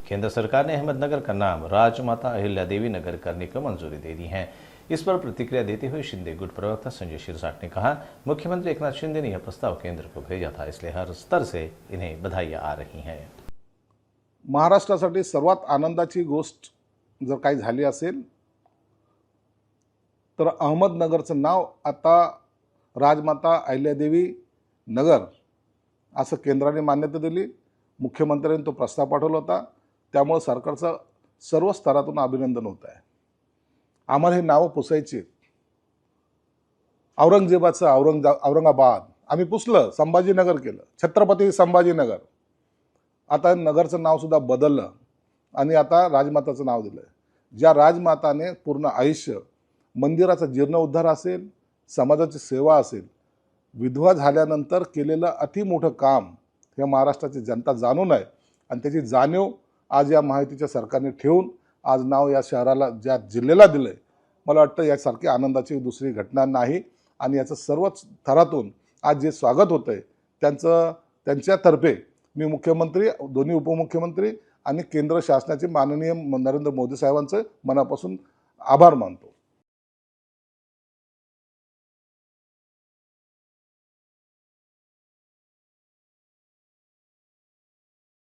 केंद्र सरकार ने अहमदनगर का नाम राजमाता अहिल्या देवी नगर करने को मंजूरी दे दी है। इस पर प्रतिक्रिया देते हुए शिंदे गुट प्रवक्ता संजय शिरसाट ने कहा, मुख्यमंत्री एकनाथ शिंदे ने यह प्रस्ताव केंद्र को भेजा था, इसलिए हर स्तर से इन्हें बधाइयां आ रही हैं। महाराष्ट्रासाठी सर्वात आनंदाची गोष्ट जर काही झाली असेल तर अहमदनगरचं नाव आता राजमाता अहिल्यादेवी नगर असं केंद्राने मान्यता दिली। मुख्यमंत्र्यांनी तो प्रस्ताव पाठवला होता, त्यामुळे सरकारचं सर्व स्तरातून अभिनंदन होत आहे। आम्हाला हे नावं पुसायची। औरंगजेबाचं औरंगाबाद आम्ही पुसलं, संभाजीनगर केलं, छत्रपती संभाजीनगर। आता नगरचं नाव सुद्धा बदललं आणि आता राजमाताचं नाव दिलं। ज्या राजमाताने पूर्ण आयुष्य मंदिराचा जीर्णोद्धार असेल, समाजाची सेवा असेल, विधवा झाल्यानंतर केलेलं अति मोठं काम हे महाराष्ट्राची जनता जाणून आहे आणि त्याची जाणीव आज या महायुतीच्या सरकारने ठेवून आज नाव या शहराला, ज्या जिल्ह्याला दिलंय, मला वाटतं यासारखी आनंदाची दुसरी घटना नाही। आणि याचं सर्वच थरातून आज जे स्वागत होतंय त्यांच्यातर्फे मी मुख्यमंत्री, दोन्ही उपमुख्यमंत्री आणि केंद्र शासनाचे माननीय नरेंद्र मोदी साहेबांचे मनापासून आभार मानतो।